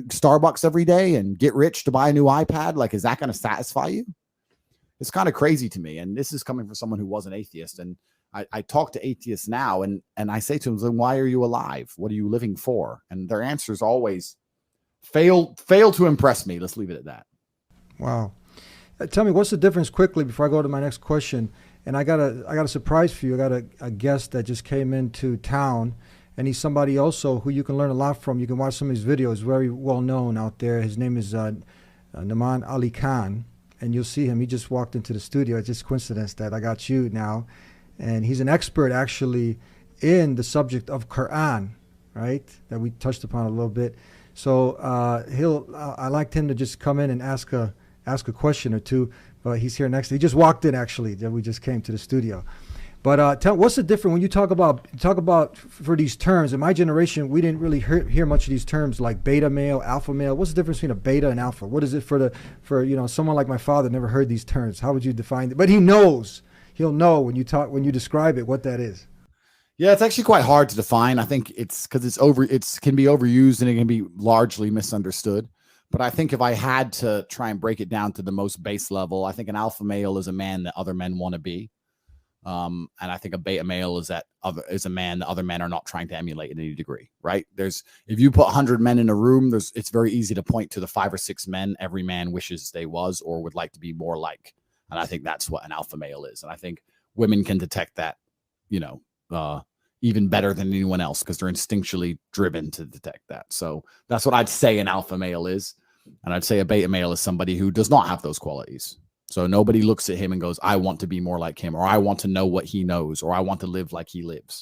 Starbucks every day and get rich to buy a new iPad? Like, is that going to satisfy you? It's kind of crazy to me. And this is coming from someone who was an atheist. And I talk to atheists now, and I say to them, then why are you alive? What are you living for? And their answers always fail to impress me. Let's leave it at that. Wow. Tell me, what's the difference, quickly, before I go to my next question? And I got a surprise for you. I got a guest that just came into town, and he's somebody also who you can learn a lot from. You can watch some of his videos, very well known out there. His name is Naman Ali Khan, and you'll see him. He just walked into the studio. It's just coincidence that I got you now. And he's an expert, actually, in the subject of Quran, right, that we touched upon a little bit. So I liked him to just come in and ask a question or two, but he's here next. He just walked in, actually, that we just came to the studio. But what's the difference when you talk about for these terms? In my generation, we didn't really hear much of these terms like beta male, alpha male. What's the difference between a beta and alpha? What is it for someone like my father never heard these terms? How would you define it? But he knows. He'll know when you describe it what that is. Yeah, it's actually quite hard to define. I think it's because it can be overused and it can be largely misunderstood. But I think if I had to try and break it down to the most base level, I think an alpha male is a man that other men want to be. And I think a beta male is a man that other men are not trying to emulate in any degree, right? If you put 100 men in a room, it's very easy to point to the 5 or 6 men every man wishes they was or would like to be more like. And I think that's what an alpha male is. And I think women can detect that, even better than anyone else because they're instinctually driven to detect that. So that's what I'd say an alpha male is. And I'd say a beta male is somebody who does not have those qualities. So nobody looks at him and goes, I want to be more like him, or I want to know what he knows, or I want to live like he lives.